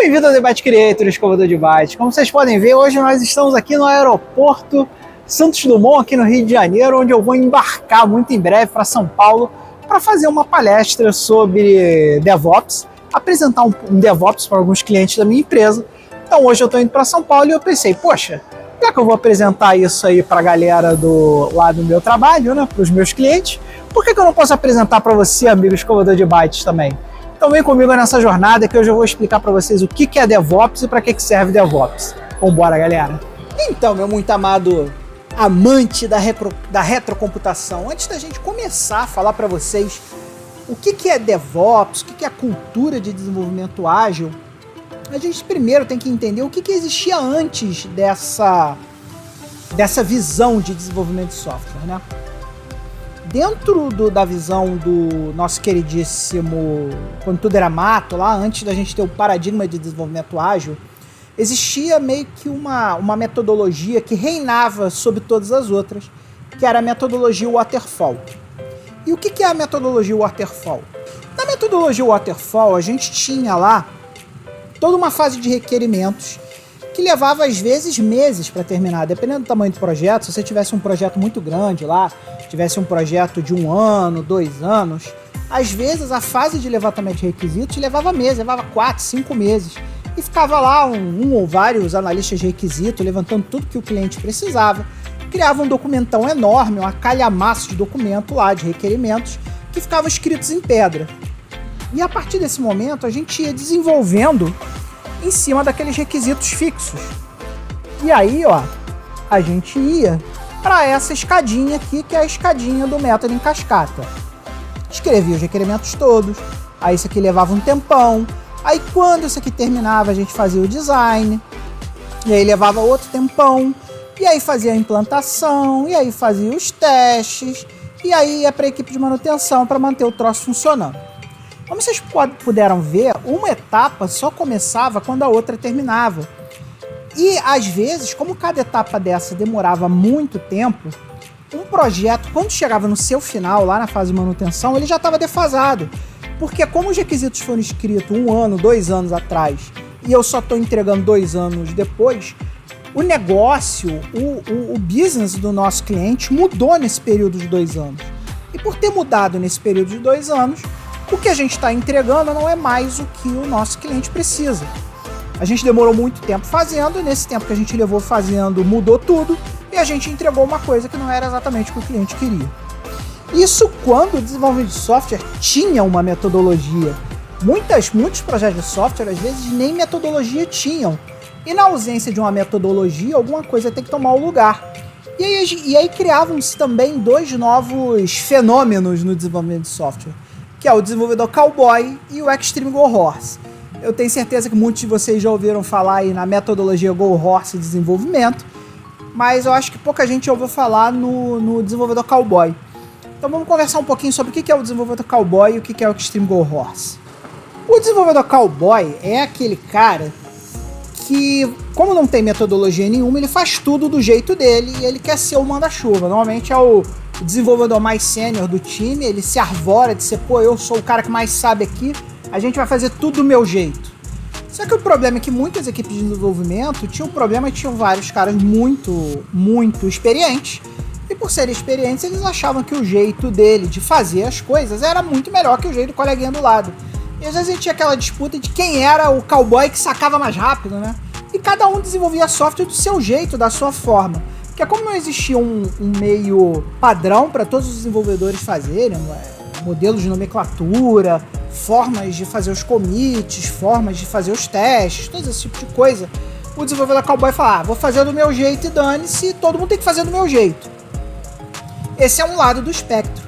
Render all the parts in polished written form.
Bem-vindo ao Debate Creator, Escovador de Bytes. Como vocês podem ver, hoje nós estamos aqui no aeroporto Santos Dumont, aqui no Rio de Janeiro, onde eu vou embarcar muito em breve para São Paulo para fazer uma palestra sobre DevOps, apresentar um DevOps para alguns clientes da minha empresa. Então hoje eu estou indo para São Paulo e eu pensei, poxa, já que eu vou apresentar isso aí para a galera lá do meu trabalho, né, para os meus clientes, por que eu não posso apresentar para você, amigo Escovador de Bytes, também? Então vem comigo nessa jornada que hoje eu vou explicar para vocês o que é DevOps e para que serve DevOps. Vambora, galera! Então, meu muito amado amante da retrocomputação, antes da gente começar a falar para vocês o que é DevOps, o que é a cultura de desenvolvimento ágil, a gente primeiro tem que entender o que existia antes dessa visão de desenvolvimento de software, né? Dentro da visão do nosso queridíssimo Quando Tudo Era Mato, lá antes da gente ter o paradigma de desenvolvimento ágil, existia meio que uma metodologia que reinava sobre todas as outras, que era a metodologia Waterfall. E o que é a metodologia Waterfall? Na metodologia Waterfall, a gente tinha lá toda uma fase de requerimentos que levava às vezes meses para terminar, dependendo do tamanho do projeto. Se você tivesse um projeto muito grande lá, tivesse um projeto de 1 ano, 2 anos, às vezes a fase de levantamento de requisitos levava meses, levava 4, 5 meses. E ficava lá um ou vários analistas de requisito levantando tudo que o cliente precisava, criava um documentão enorme, uma calhamaço de documento lá, de requerimentos, que ficavam escritos em pedra. E a partir desse momento a gente ia desenvolvendo em cima daqueles requisitos fixos. E aí, ó, a gente ia para essa escadinha aqui, que é a escadinha do método em cascata. Escrevia os requerimentos todos, aí isso aqui levava um tempão, aí quando isso aqui terminava a gente fazia o design, e aí levava outro tempão, e aí fazia a implantação, e aí fazia os testes, e aí ia para a equipe de manutenção para manter o troço funcionando. Como vocês puderam ver, uma etapa só começava quando a outra terminava. E, às vezes, como cada etapa dessa demorava muito tempo, um projeto, quando chegava no seu final, lá na fase de manutenção, ele já estava defasado. Porque como os requisitos foram escritos 1 ano, 2 anos atrás, e eu só estou entregando 2 anos depois, o negócio, o business do nosso cliente mudou nesse período de 2 anos. E por ter mudado nesse período de 2 anos, o que a gente está entregando não é mais o que o nosso cliente precisa. A gente demorou muito tempo fazendo, e nesse tempo que a gente levou fazendo, mudou tudo, e a gente entregou uma coisa que não era exatamente o que o cliente queria. Isso quando o desenvolvimento de software tinha uma metodologia. Muitos projetos de software, às vezes, nem metodologia tinham. E na ausência de uma metodologia, alguma coisa tem que tomar o lugar. E aí criavam-se também 2 novos fenômenos no desenvolvimento de software, que é o desenvolvedor cowboy e o Extreme Go Horse. Eu tenho certeza que muitos de vocês já ouviram falar aí na metodologia Go Horse de desenvolvimento, mas eu acho que pouca gente ouviu falar no desenvolvedor cowboy. Então vamos conversar um pouquinho sobre o que é o desenvolvedor cowboy e o que é o Extreme Go Horse. O desenvolvedor cowboy é aquele cara que, como não tem metodologia nenhuma, ele faz tudo do jeito dele e ele quer ser o manda-chuva. Normalmente é o desenvolvedor mais sênior do time, ele se arvora de ser, pô, eu sou o cara que mais sabe aqui, a gente vai fazer tudo do meu jeito. Só que o problema é que muitas equipes de desenvolvimento tinham vários caras muito, muito experientes, e por serem experientes, eles achavam que o jeito dele de fazer as coisas era muito melhor que o jeito do coleguinha do lado. E às vezes a gente tinha aquela disputa de quem era o cowboy que sacava mais rápido, né? E cada um desenvolvia software do seu jeito, da sua forma. Porque como não existia um meio padrão para todos os desenvolvedores fazerem, modelos de nomenclatura, formas de fazer os commits, formas de fazer os testes, todo esse tipo de coisa, o desenvolvedor cowboy fala, vou fazer do meu jeito e dane-se, todo mundo tem que fazer do meu jeito. Esse é um lado do espectro.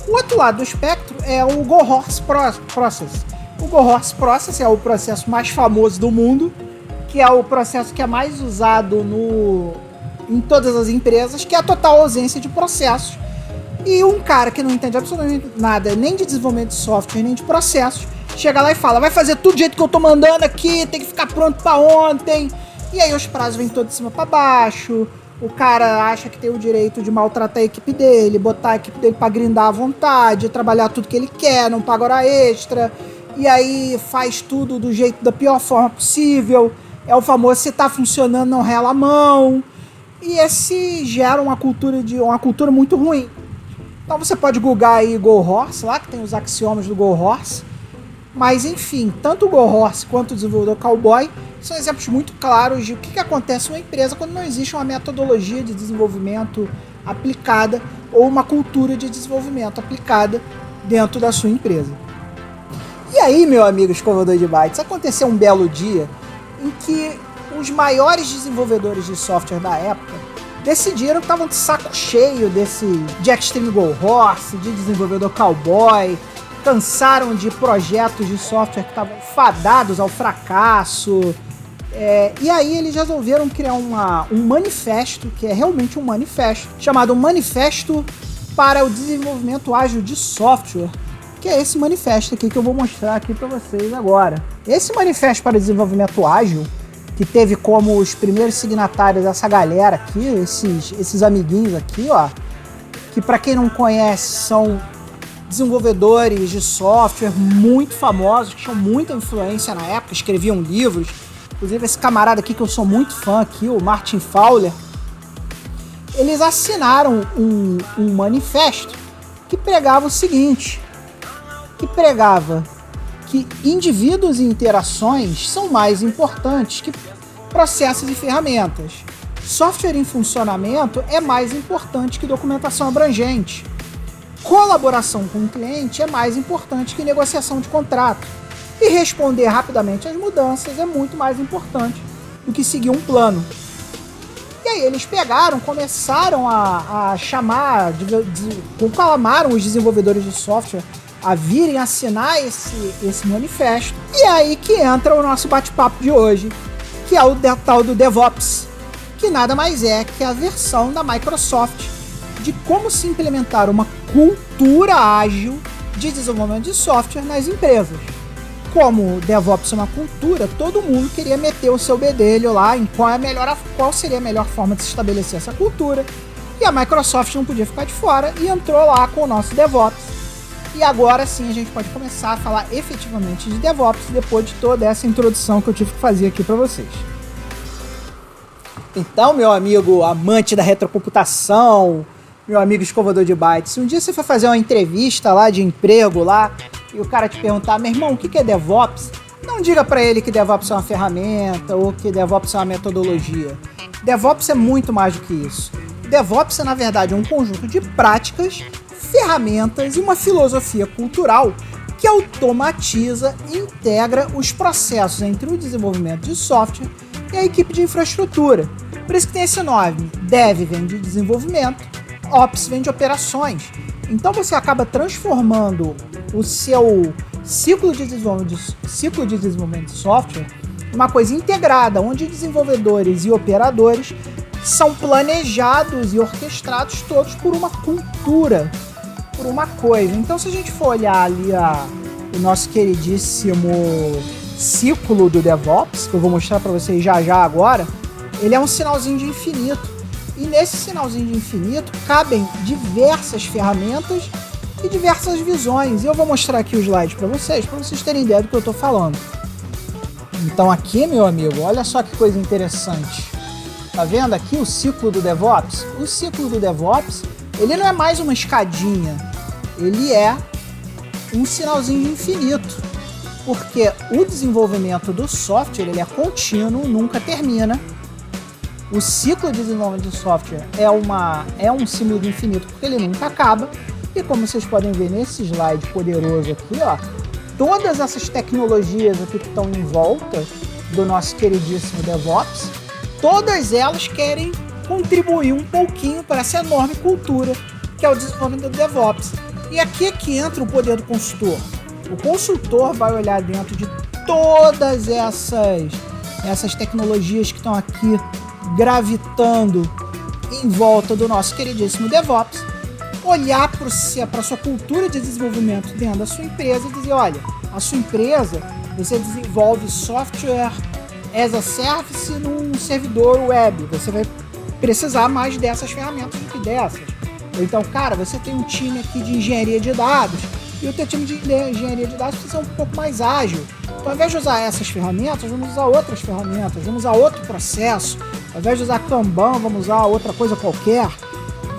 O outro lado do espectro é o Go Horse Process. O Go Horse Process é o processo mais famoso do mundo, que é o processo que é mais usado em todas as empresas, que é a total ausência de processos. E um cara que não entende absolutamente nada, nem de desenvolvimento de software, nem de processos, chega lá e fala, vai fazer tudo do jeito que eu tô mandando aqui, tem que ficar pronto pra ontem. E aí os prazos vêm todos de cima pra baixo, o cara acha que tem o direito de maltratar a equipe dele, botar a equipe dele pra grindar à vontade, trabalhar tudo que ele quer, não paga hora extra. e aí faz tudo do jeito da pior forma possível. É o famoso, se tá funcionando, não rela a mão. E esse gera uma cultura muito ruim. Então você pode googar aí Go Horse, lá que tem os axiomas do Go Horse. Mas enfim, tanto o Go Horse quanto o desenvolvedor Cowboy são exemplos muito claros de o que acontece em uma empresa quando não existe uma metodologia de desenvolvimento aplicada ou uma cultura de desenvolvimento aplicada dentro da sua empresa. E aí, meu amigo escovador de bytes, aconteceu um belo dia em que os maiores desenvolvedores de software da época decidiram que estavam de saco cheio de Extreme Go Horse, de desenvolvedor Cowboy, cansaram de projetos de software que estavam fadados ao fracasso. E aí eles resolveram criar um manifesto, que é realmente um manifesto, chamado Manifesto para o Desenvolvimento Ágil de Software, que é esse manifesto aqui que eu vou mostrar aqui para vocês agora. Esse manifesto para o desenvolvimento ágil, que teve como os primeiros signatários essa galera aqui, esses amiguinhos aqui, ó, que para quem não conhece são desenvolvedores de software muito famosos, que tinham muita influência na época, escreviam livros. Inclusive esse camarada aqui que eu sou muito fã aqui, o Martin Fowler, eles assinaram um manifesto que pregava o seguinte, que indivíduos e interações são mais importantes que processos e ferramentas. Software em funcionamento é mais importante que documentação abrangente. Colaboração com o cliente é mais importante que negociação de contrato. E responder rapidamente às mudanças é muito mais importante do que seguir um plano. E aí eles começaram a chamar, conclamaram os desenvolvedores de software a virem assinar esse manifesto. E aí que entra o nosso bate-papo de hoje, que é o tal do DevOps, que nada mais é que a versão da Microsoft de como se implementar uma cultura ágil de desenvolvimento de software nas empresas. Como o DevOps é uma cultura, todo mundo queria meter o seu bedelho lá em qual seria a melhor forma de se estabelecer essa cultura. E a Microsoft não podia ficar de fora e entrou lá com o nosso DevOps. E agora sim a gente pode começar a falar efetivamente de DevOps depois de toda essa introdução que eu tive que fazer aqui para vocês. Então, meu amigo amante da retrocomputação, meu amigo escovador de bytes, se um dia você for fazer uma entrevista lá de emprego lá e o cara te perguntar, meu irmão, o que é DevOps? Não diga para ele que DevOps é uma ferramenta ou que DevOps é uma metodologia. DevOps é muito mais do que isso. DevOps é, na verdade, um conjunto de práticas, ferramentas e uma filosofia cultural que automatiza e integra os processos entre o desenvolvimento de software e a equipe de infraestrutura. Por isso que tem esse nome. Dev vem de desenvolvimento, Ops vem de operações. Então você acaba transformando o seu ciclo de desenvolvimento de software em uma coisa integrada, onde desenvolvedores e operadores são planejados e orquestrados todos por uma cultura, por uma coisa. Então, se a gente for olhar ali o nosso queridíssimo ciclo do DevOps, que eu vou mostrar para vocês já agora, ele é um sinalzinho de infinito. E nesse sinalzinho de infinito cabem diversas ferramentas e diversas visões. E eu vou mostrar aqui o slide para vocês terem ideia do que eu estou falando. Então aqui, meu amigo, olha só que coisa interessante. Tá vendo aqui o ciclo do DevOps? O ciclo do DevOps, ele não é mais uma escadinha, ele é um sinalzinho de infinito, porque o desenvolvimento do software ele é contínuo, nunca termina. O ciclo de desenvolvimento de software é um símbolo de infinito porque ele nunca acaba. E como vocês podem ver nesse slide poderoso aqui, ó, todas essas tecnologias aqui que estão em volta do nosso queridíssimo DevOps, todas elas querem contribuir um pouquinho para essa enorme cultura que é o desenvolvimento do DevOps. E aqui é que entra o poder do consultor. O consultor vai olhar dentro de todas essas tecnologias que estão aqui gravitando em volta do nosso queridíssimo DevOps, olhar para a sua cultura de desenvolvimento dentro da sua empresa e dizer, olha, a sua empresa, você desenvolve software as a service num servidor web, você vai precisar mais dessas ferramentas do que dessas. Então, cara, você tem um time aqui de engenharia de dados e o teu time de engenharia de dados precisa ser um pouco mais ágil. Então, ao invés de usar essas ferramentas, vamos usar outras ferramentas, vamos usar outro processo. Ao invés de usar Kanban, vamos usar outra coisa qualquer.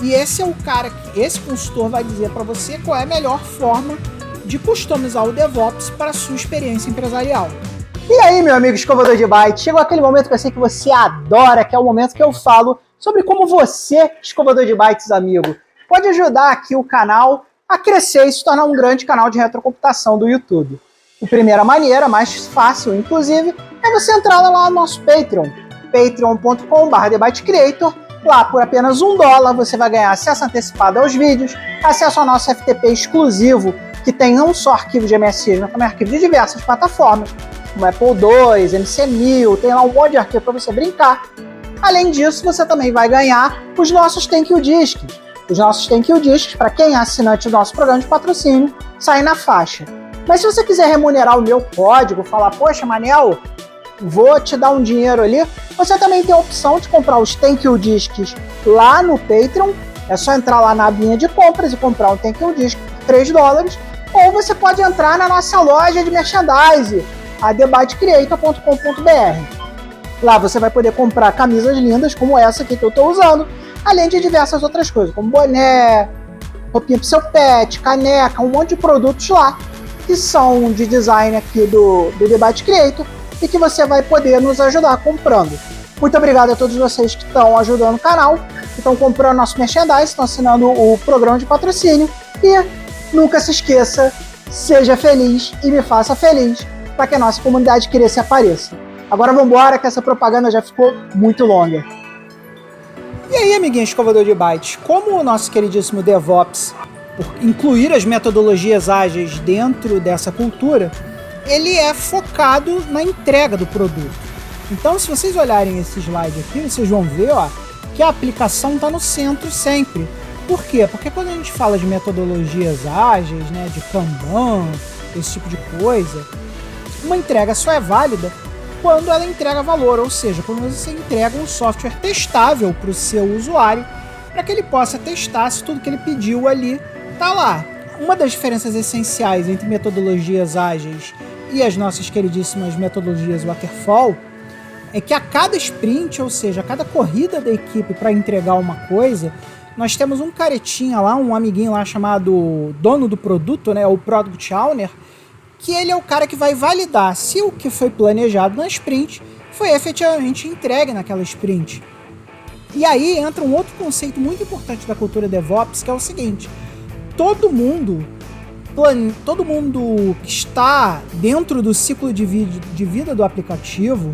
E esse é o cara que esse consultor vai dizer para você qual é a melhor forma de customizar o DevOps para a sua experiência empresarial. E aí, meu amigo escovador de bytes, chegou aquele momento que eu sei que você adora, que é o momento que eu falo sobre como você, escovador de bytes, amigo, pode ajudar aqui o canal a crescer e se tornar um grande canal de retrocomputação do YouTube. A primeira maneira, mais fácil, inclusive, é você entrar lá no nosso Patreon, patreon.com/TheByteCreator. Lá, por apenas $1, você vai ganhar acesso antecipado aos vídeos, acesso ao nosso FTP exclusivo, que tem não só arquivo de MSX, mas também arquivo de diversas plataformas, como Apple II, MC1000, tem lá um monte de arquivo para você brincar. Além disso, você também vai ganhar os nossos Thank You Discs. Os nossos Thank You Discs, para quem é assinante do nosso programa de patrocínio, saem na faixa. Mas se você quiser remunerar o meu código, falar, poxa, Manel, vou te dar um dinheiro ali, você também tem a opção de comprar os Thank You Discs lá no Patreon. É só entrar lá na abinha de compras e comprar um Thank You Disc por $3. Ou você pode entrar na nossa loja de merchandise, a TheByteCreator.com.br. Lá você vai poder comprar camisas lindas como essa aqui que eu estou usando, além de diversas outras coisas, como boné, roupinha pro seu pet, caneca, um monte de produtos lá, que são de design aqui do The Byte Creator e que você vai poder nos ajudar comprando. Muito obrigado a todos vocês que estão ajudando o canal, que estão comprando nosso merchandise, estão assinando o programa de patrocínio e nunca se esqueça, seja feliz e me faça feliz para que a nossa comunidade cresça e apareça. Agora vamos embora que essa propaganda já ficou muito longa. E aí, amiguinho escovador de bytes, como o nosso queridíssimo DevOps, por incluir as metodologias ágeis dentro dessa cultura, ele é focado na entrega do produto. Então, se vocês olharem esse slide aqui, vocês vão ver, ó, que a aplicação está no centro sempre. Por quê? Porque quando a gente fala de metodologias ágeis, né, de Kanban, esse tipo de coisa, uma entrega só é válida quando ela entrega valor, ou seja, quando você entrega um software testável para o seu usuário, para que ele possa testar se tudo que ele pediu ali está lá. Uma das diferenças essenciais entre metodologias ágeis e as nossas queridíssimas metodologias waterfall é que a cada sprint, ou seja, a cada corrida da equipe para entregar uma coisa, nós temos um caretinha lá, um amiguinho lá chamado dono do produto, né, o Product Owner, que ele é o cara que vai validar se o que foi planejado na sprint foi efetivamente entregue naquela sprint. E aí entra um outro conceito muito importante da cultura DevOps, que é o seguinte: todo mundo que está dentro do ciclo de vida do aplicativo,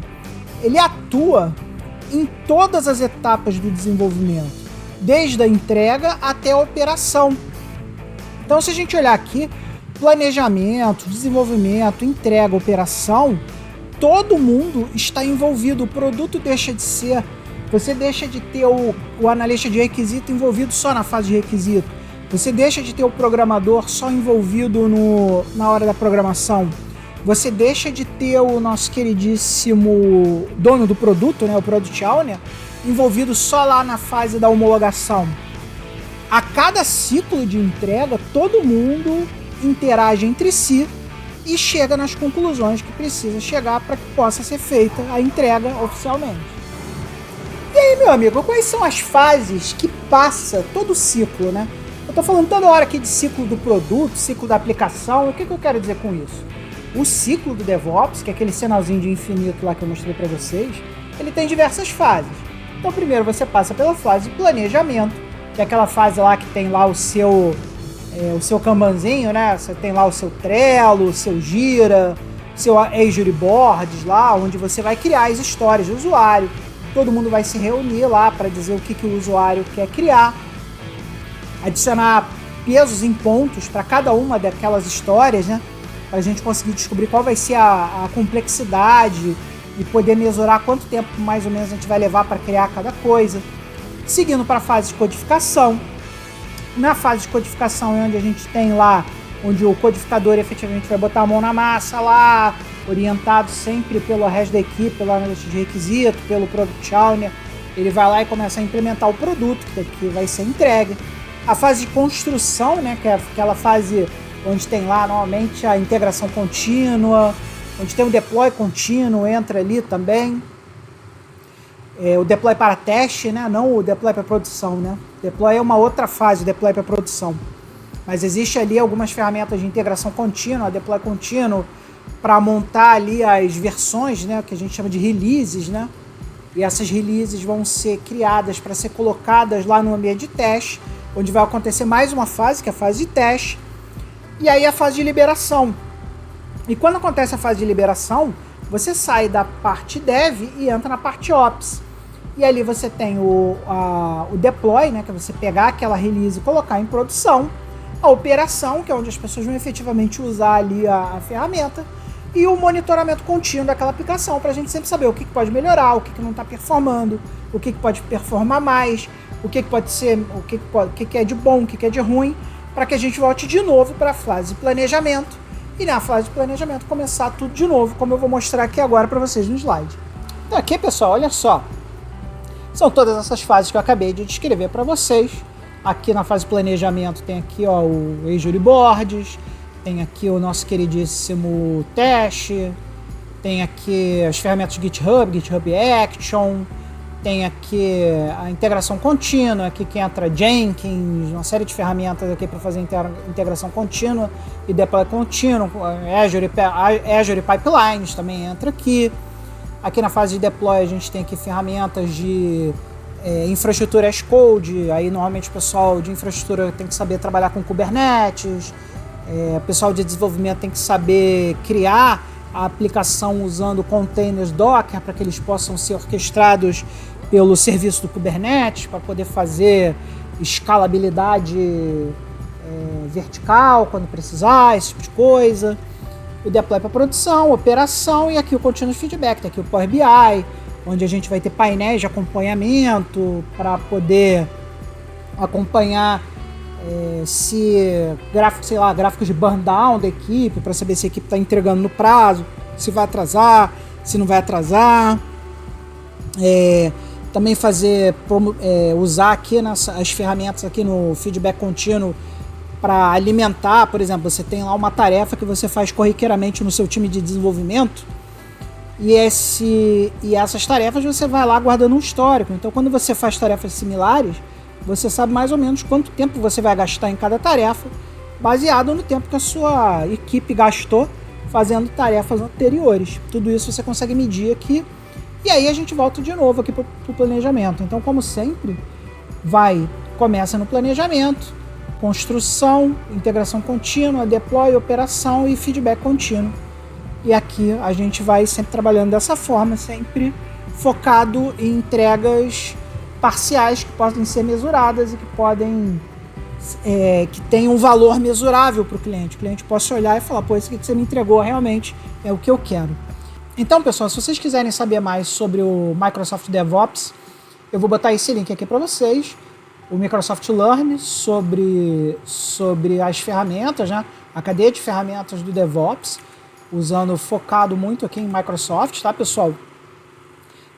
ele atua em todas as etapas do desenvolvimento, desde a entrega até a operação. Então, se a gente olhar aqui, planejamento, desenvolvimento, entrega, operação, todo mundo está envolvido. O produto deixa de ser... Você deixa de ter o analista de requisito envolvido só na fase de requisito. Você deixa de ter o programador só envolvido na hora da programação. Você deixa de ter o nosso queridíssimo dono do produto, né, o Product Owner, envolvido só lá na fase da homologação. A cada ciclo de entrega, todo mundo interage entre si e chega nas conclusões que precisa chegar para que possa ser feita a entrega oficialmente. E aí, meu amigo, quais são as fases que passa todo o ciclo, né? Eu tô falando toda hora aqui de ciclo do produto, ciclo da aplicação. O que eu quero dizer com isso? O ciclo do DevOps, que é aquele sinalzinho de infinito lá que eu mostrei para vocês, ele tem diversas fases. Então, primeiro você passa pela fase de planejamento, que é aquela fase lá que tem lá o seu Kanbanzinho, né? Você tem lá o seu Trello, o seu Gira, seu Azure Boards lá, onde você vai criar as histórias do usuário. Todo mundo vai se reunir lá para dizer o que o usuário quer criar, adicionar pesos em pontos para cada uma daquelas histórias, né? Para a gente conseguir descobrir qual vai ser a complexidade e poder mensurar quanto tempo mais ou menos a gente vai levar para criar cada coisa. Seguindo para a fase de codificação. Na fase de codificação é onde a gente tem lá, onde o codificador efetivamente vai botar a mão na massa lá, orientado sempre pelo resto da equipe, pelo analista de requisito, pelo Product Owner. Ele vai lá e começa a implementar o produto que vai ser entregue. A fase de construção, né, que é aquela fase onde tem lá normalmente a integração contínua, onde tem o deploy contínuo, entra ali também. O deploy para teste, né? Não o deploy para produção, né? Deploy é uma outra fase, o deploy para produção. Mas existe ali algumas ferramentas de integração contínua, deploy contínuo, para montar ali as versões, né? Que a gente chama de releases, né? E essas releases vão ser criadas para ser colocadas lá no ambiente de teste, onde vai acontecer mais uma fase, que é a fase de teste, e aí a fase de liberação. E quando acontece a fase de liberação, você sai da parte dev e entra na parte ops. E ali você tem o deploy, né, que é você pegar aquela release e colocar em produção, a operação, que é onde as pessoas vão efetivamente usar ali a ferramenta, e o monitoramento contínuo daquela aplicação, para a gente sempre saber o que pode melhorar, o que não está performando, o que pode performar mais, o que pode ser, o que é de bom, o que é de ruim, para que a gente volte de novo para a fase de planejamento, e na fase de planejamento começar tudo de novo, como eu vou mostrar aqui agora para vocês no slide. Então aqui, pessoal, olha só, são todas essas fases que eu acabei de descrever para vocês. Aqui na fase de planejamento tem aqui, ó, o Azure Boards, tem aqui o nosso queridíssimo teste, tem aqui as ferramentas GitHub, GitHub Action, tem aqui a integração contínua, aqui que entra Jenkins, uma série de ferramentas aqui para fazer integração contínua e deploy contínuo, Azure Pipelines também entra aqui. Aqui na fase de deploy a gente tem aqui ferramentas de infraestrutura as code, aí normalmente o pessoal de infraestrutura tem que saber trabalhar com Kubernetes, o pessoal de desenvolvimento tem que saber criar a aplicação usando containers Docker para que eles possam ser orquestrados pelo serviço do Kubernetes para poder fazer escalabilidade vertical quando precisar, esse tipo de coisa. O deploy para produção, operação e aqui o continuous feedback, tem aqui o Power BI, onde a gente vai ter painéis de acompanhamento para poder acompanhar gráficos de burn down da equipe, para saber se a equipe está entregando no prazo, se vai atrasar, se não vai atrasar. Também usar aqui as ferramentas aqui no feedback contínuo para alimentar, por exemplo, você tem lá uma tarefa que você faz corriqueiramente no seu time de desenvolvimento e essas tarefas você vai lá guardando um histórico. Então, quando você faz tarefas similares, você sabe mais ou menos quanto tempo você vai gastar em cada tarefa, baseado no tempo que a sua equipe gastou fazendo tarefas anteriores. Tudo isso você consegue medir aqui e aí a gente volta de novo aqui para o planejamento. Então, como sempre, começa no planejamento, construção, integração contínua, deploy, operação e feedback contínuo. E aqui a gente vai sempre trabalhando dessa forma, sempre focado em entregas parciais que podem ser mesuradas e que tenham um valor mesurável para o cliente. O cliente possa olhar e falar, pô, isso que você me entregou realmente é o que eu quero. Então, pessoal, se vocês quiserem saber mais sobre o Microsoft DevOps, eu vou botar esse link aqui para vocês. O Microsoft Learn sobre as ferramentas, né? A cadeia de ferramentas do DevOps, focado muito aqui em Microsoft, tá, pessoal?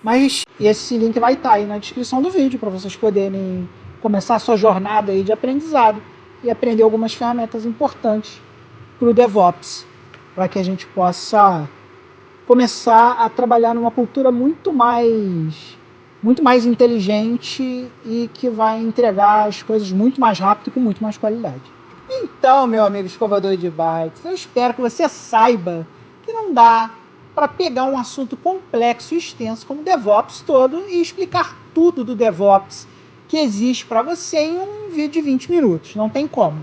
Mas esse link vai estar aí na descrição do vídeo para vocês poderem começar a sua jornada aí de aprendizado e aprender algumas ferramentas importantes para o DevOps, para que a gente possa começar a trabalhar numa cultura muito mais inteligente e que vai entregar as coisas muito mais rápido e com muito mais qualidade. Então, meu amigo escovador de bytes, eu espero que você saiba que não dá para pegar um assunto complexo e extenso como o DevOps todo e explicar tudo do DevOps que existe para você em um vídeo de 20 minutos. Não tem como.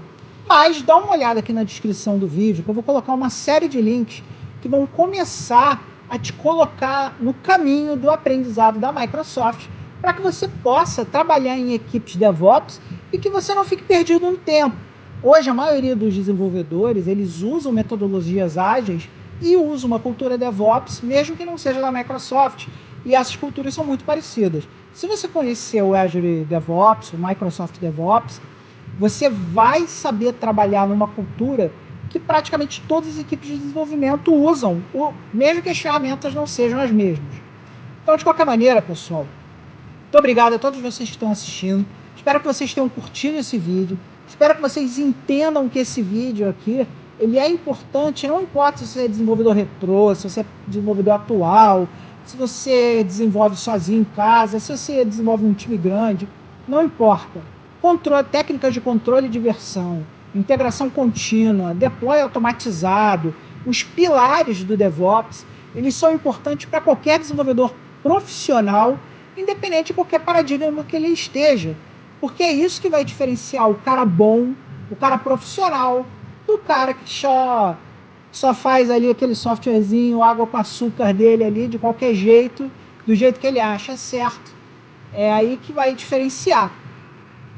Mas dá uma olhada aqui na descrição do vídeo, que eu vou colocar uma série de links que vão começar a te colocar no caminho do aprendizado da Microsoft para que você possa trabalhar em equipes DevOps e que você não fique perdido no tempo. Hoje, a maioria dos desenvolvedores, eles usam metodologias ágeis e usam uma cultura DevOps, mesmo que não seja da Microsoft, e essas culturas são muito parecidas. Se você conhecer o Azure DevOps, o Microsoft DevOps, você vai saber trabalhar numa cultura que praticamente todas as equipes de desenvolvimento usam, mesmo que as ferramentas não sejam as mesmas. Então, de qualquer maneira, pessoal, muito obrigado a todos vocês que estão assistindo. Espero que vocês tenham curtido esse vídeo. Espero que vocês entendam que esse vídeo aqui, ele é importante, não importa se você é desenvolvedor retrô, se você é desenvolvedor atual, se você desenvolve sozinho em casa, se você desenvolve um time grande, não importa. Técnicas de controle de versão, integração contínua, deploy automatizado, os pilares do DevOps, eles são importantes para qualquer desenvolvedor profissional, independente de qualquer paradigma que ele esteja. Porque é isso que vai diferenciar o cara bom, o cara profissional, do cara que só faz ali aquele softwarezinho, água com açúcar dele ali, de qualquer jeito, do jeito que ele acha certo. É aí que vai diferenciar.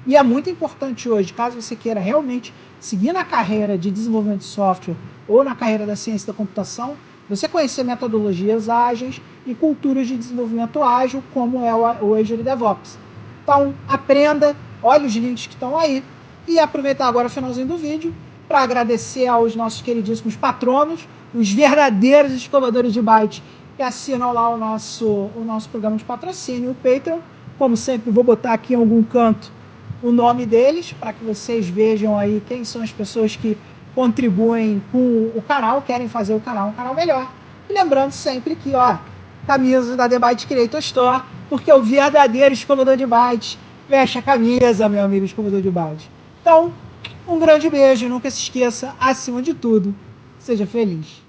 E é muito importante hoje, caso você queira realmente seguir na carreira de desenvolvimento de software ou na carreira da ciência da computação, você conhecer metodologias ágeis e culturas de desenvolvimento ágil, como é o Azure DevOps. Então, aprenda, olhe os links que estão aí e aproveitar agora o finalzinho do vídeo para agradecer aos nossos queridíssimos patronos, os verdadeiros escovadores de byte que assinam lá o nosso programa de patrocínio, o Patreon. Como sempre, vou botar aqui em algum canto o nome deles, para que vocês vejam aí quem são as pessoas que contribuem com o canal, querem fazer o canal um canal melhor. E lembrando sempre que, camisa da The Byte Creator Store, porque o verdadeiro escovador de bytes veste a camisa, meu amigo escovador de bytes. Então, um grande beijo, nunca se esqueça, acima de tudo, seja feliz.